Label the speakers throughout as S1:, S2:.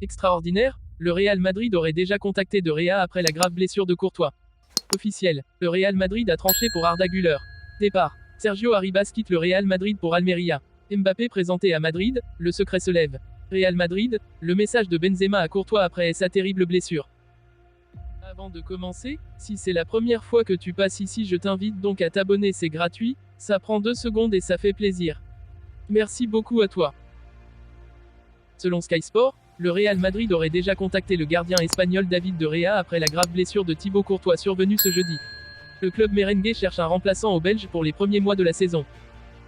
S1: Extraordinaire, le Real Madrid aurait déjà contacté De Gea après la grave blessure de Courtois. Officiel, le Real Madrid a tranché pour Arda Güler. Départ, Sergio Arribas quitte le Real Madrid pour Almeria. Mbappé présenté à Madrid, le secret se lève. Real Madrid, le message de Benzema à Courtois après sa terrible blessure. Avant de commencer, si c'est la première fois que tu passes ici, je t'invite donc à t'abonner, c'est gratuit, ça prend 2 secondes et ça fait plaisir. Merci beaucoup à toi. Selon Sky Sport, le Real Madrid aurait déjà contacté le gardien espagnol David De Gea après la grave blessure de Thibaut Courtois survenue ce jeudi. Le club merengue cherche un remplaçant au Belge pour les premiers mois de la saison.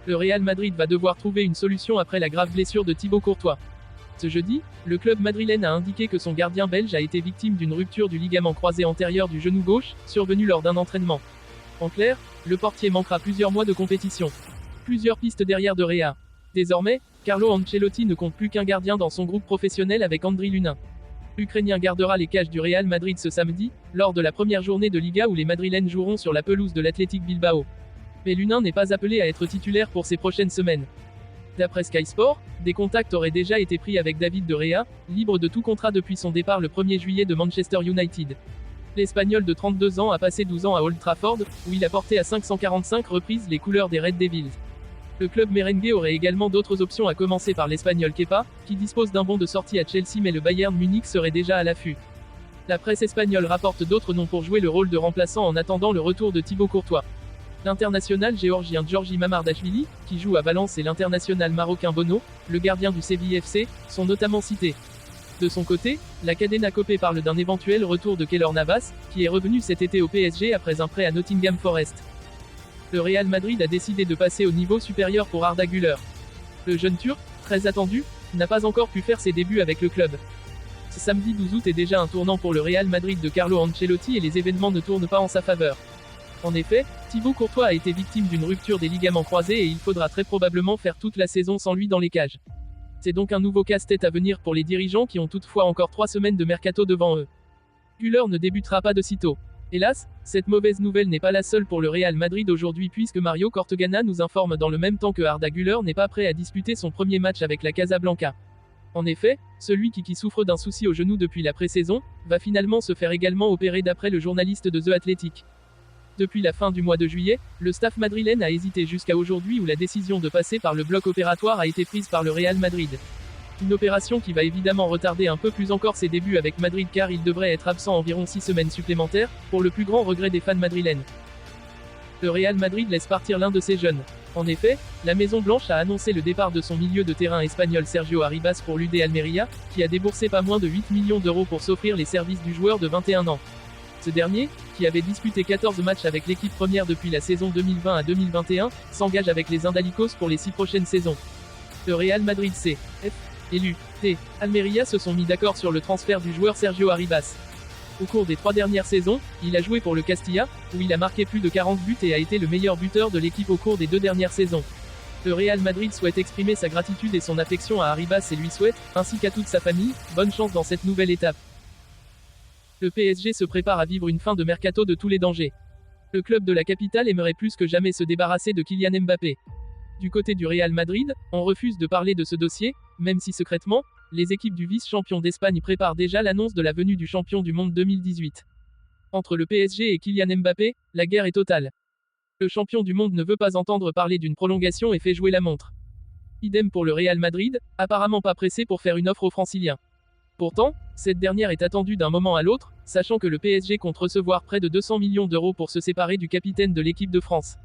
S1: Le Real Madrid va devoir trouver une solution après la grave blessure de Thibaut Courtois. Ce jeudi, le club madrilène a indiqué que son gardien belge a été victime d'une rupture du ligament croisé antérieur du genou gauche, survenue lors d'un entraînement. En clair, le portier manquera plusieurs mois de compétition. Plusieurs pistes derrière De Gea. Désormais, Carlo Ancelotti ne compte plus qu'un gardien dans son groupe professionnel avec Andriy Lunin. L'Ukrainien gardera les cages du Real Madrid ce samedi, lors de la première journée de Liga où les Madrilènes joueront sur la pelouse de l'Athletic Bilbao. Mais Lunin n'est pas appelé à être titulaire pour ces prochaines semaines. D'après Sky Sport, des contacts auraient déjà été pris avec David De Gea, libre de tout contrat depuis son départ le 1er juillet de Manchester United. L'Espagnol de 32 ans a passé 12 ans à Old Trafford, où il a porté à 545 reprises les couleurs des Red Devils. Le club merengue aurait également d'autres options, à commencer par l'Espagnol Kepa, qui dispose d'un bon de sortie à Chelsea, mais le Bayern Munich serait déjà à l'affût. La presse espagnole rapporte d'autres noms pour jouer le rôle de remplaçant en attendant le retour de Thibaut Courtois. L'international géorgien Giorgi Mamardashvili, qui joue à Valence, et l'international marocain Bono, le gardien du Séville FC, sont notamment cités. De son côté, la Cadena Copé parle d'un éventuel retour de Keylor Navas, qui est revenu cet été au PSG après un prêt à Nottingham Forest. Le Real Madrid a décidé de passer au niveau supérieur pour Arda Güler. Le jeune Turc, très attendu, n'a pas encore pu faire ses débuts avec le club. Ce samedi 12 août est déjà un tournant pour le Real Madrid de Carlo Ancelotti et les événements ne tournent pas en sa faveur. En effet, Thibaut Courtois a été victime d'une rupture des ligaments croisés et il faudra très probablement faire toute la saison sans lui dans les cages. C'est donc un nouveau casse-tête à venir pour les dirigeants qui ont toutefois encore 3 semaines de mercato devant eux. Güler ne débutera pas de sitôt. Hélas, cette mauvaise nouvelle n'est pas la seule pour le Real Madrid aujourd'hui, puisque Mario Cortegana nous informe dans le même temps que Arda Güler n'est pas prêt à disputer son premier match avec la Casablanca. En effet, celui qui souffre d'un souci au genou depuis la pré-saison, va finalement se faire également opérer d'après le journaliste de The Athletic. Depuis la fin du mois de juillet, le staff madrilène a hésité jusqu'à aujourd'hui où la décision de passer par le bloc opératoire a été prise par le Real Madrid. Une opération qui va évidemment retarder un peu plus encore ses débuts avec Madrid car il devrait être absent environ 6 semaines supplémentaires, pour le plus grand regret des fans madrilènes. Le Real Madrid laisse partir l'un de ses jeunes. En effet, la Maison Blanche a annoncé le départ de son milieu de terrain espagnol Sergio Arribas pour l'UD Almeria, qui a déboursé pas moins de 8 millions d'euros pour s'offrir les services du joueur de 21 ans. Ce dernier, qui avait disputé 14 matchs avec l'équipe première depuis la saison 2020 à 2021, s'engage avec les Indalicos pour les 6 prochaines saisons. Le Real Madrid C, F et l'UT Almeria se sont mis d'accord sur le transfert du joueur Sergio Arribas. Au cours des 3 dernières saisons, il a joué pour le Castilla, où il a marqué plus de 40 buts et a été le meilleur buteur de l'équipe au cours des 2 dernières saisons. Le Real Madrid souhaite exprimer sa gratitude et son affection à Arribas et lui souhaite, ainsi qu'à toute sa famille, bonne chance dans cette nouvelle étape. Le PSG se prépare à vivre une fin de mercato de tous les dangers. Le club de la capitale aimerait plus que jamais se débarrasser de Kylian Mbappé. Du côté du Real Madrid, on refuse de parler de ce dossier, même si secrètement, les équipes du vice-champion d'Espagne préparent déjà l'annonce de la venue du champion du monde 2018. Entre le PSG et Kylian Mbappé, la guerre est totale. Le champion du monde ne veut pas entendre parler d'une prolongation et fait jouer la montre. Idem pour le Real Madrid, apparemment pas pressé pour faire une offre aux Franciliens. Pourtant, cette dernière est attendue d'un moment à l'autre, sachant que le PSG compte recevoir près de 200 millions d'euros pour se séparer du capitaine de l'équipe de France.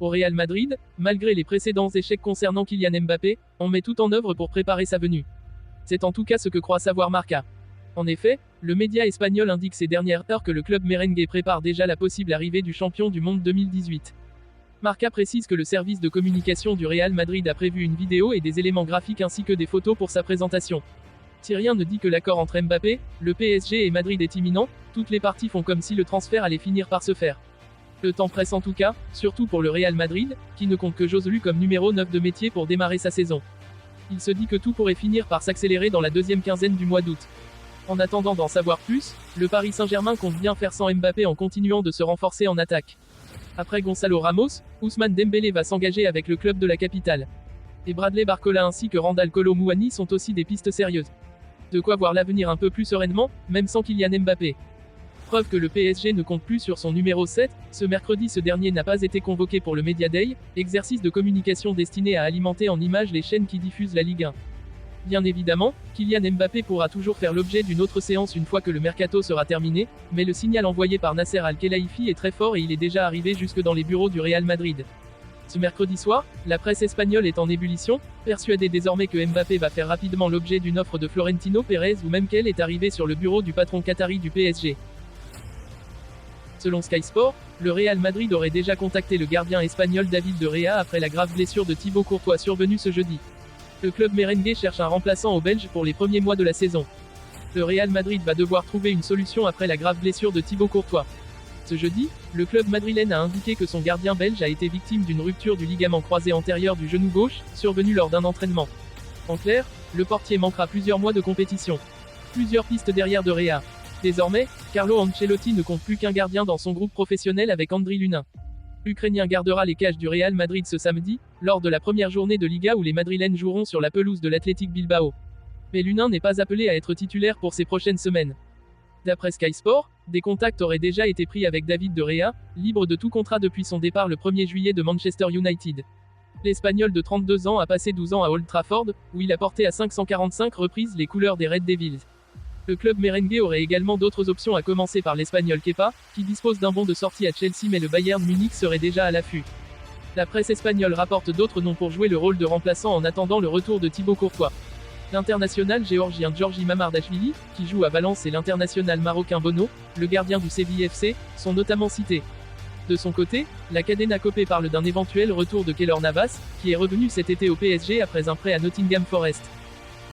S1: Au Real Madrid, malgré les précédents échecs concernant Kylian Mbappé, on met tout en œuvre pour préparer sa venue. C'est en tout cas ce que croit savoir Marca. En effet, le média espagnol indique ces dernières heures que le club merengue prépare déjà la possible arrivée du champion du monde 2018. Marca précise que le service de communication du Real Madrid a prévu une vidéo et des éléments graphiques ainsi que des photos pour sa présentation. Si rien ne dit que l'accord entre Mbappé, le PSG et Madrid est imminent, toutes les parties font comme si le transfert allait finir par se faire. Le temps presse en tout cas, surtout pour le Real Madrid, qui ne compte que Joselu comme numéro 9 de métier pour démarrer sa saison. Il se dit que tout pourrait finir par s'accélérer dans la deuxième quinzaine du mois d'août. En attendant d'en savoir plus, le Paris Saint-Germain compte bien faire sans Mbappé en continuant de se renforcer en attaque. Après Gonzalo Ramos, Ousmane Dembélé va s'engager avec le club de la capitale. Et Bradley Barcola ainsi que Randal Kolo Muani sont aussi des pistes sérieuses. De quoi voir l'avenir un peu plus sereinement, même sans Kylian Mbappé. Preuve que le PSG ne compte plus sur son numéro 7, ce mercredi ce dernier n'a pas été convoqué pour le Media Day, exercice de communication destiné à alimenter en images les chaînes qui diffusent la Ligue 1. Bien évidemment, Kylian Mbappé pourra toujours faire l'objet d'une autre séance une fois que le mercato sera terminé, mais le signal envoyé par Nasser Al-Khelaifi est très fort et il est déjà arrivé jusque dans les bureaux du Real Madrid. Ce mercredi soir, la presse espagnole est en ébullition, persuadée désormais que Mbappé va faire rapidement l'objet d'une offre de Florentino Pérez ou même qu'elle est arrivée sur le bureau du patron qatari du PSG. Selon Sky Sport, le Real Madrid aurait déjà contacté le gardien espagnol David de Gea après la grave blessure de Thibaut Courtois survenue ce jeudi. Le club merengue cherche un remplaçant au Belge pour les premiers mois de la saison. Le Real Madrid va devoir trouver une solution après la grave blessure de Thibaut Courtois. Ce jeudi, le club madrilène a indiqué que son gardien belge a été victime d'une rupture du ligament croisé antérieur du genou gauche, survenue lors d'un entraînement. En clair, le portier manquera plusieurs mois de compétition. Plusieurs pistes derrière de Gea. Désormais, Carlo Ancelotti ne compte plus qu'un gardien dans son groupe professionnel avec Andriy Lunin. L'Ukrainien gardera les cages du Real Madrid ce samedi, lors de la première journée de Liga où les Madrilènes joueront sur la pelouse de l'Athletic Bilbao. Mais Lunin n'est pas appelé à être titulaire pour ces prochaines semaines. D'après Sky Sport, des contacts auraient déjà été pris avec David de Gea, libre de tout contrat depuis son départ le 1er juillet de Manchester United. L'Espagnol de 32 ans a passé 12 ans à Old Trafford, où il a porté à 545 reprises les couleurs des Red Devils. Le club merengue aurait également d'autres options à commencer par l'Espagnol Kepa, qui dispose d'un bon de sortie à Chelsea mais le Bayern Munich serait déjà à l'affût. La presse espagnole rapporte d'autres noms pour jouer le rôle de remplaçant en attendant le retour de Thibaut Courtois. L'international géorgien Giorgi Mamardashvili, qui joue à Valence et l'international marocain Bono, le gardien du Séville FC, sont notamment cités. De son côté, la Cadena Copé parle d'un éventuel retour de Keylor Navas, qui est revenu cet été au PSG après un prêt à Nottingham Forest.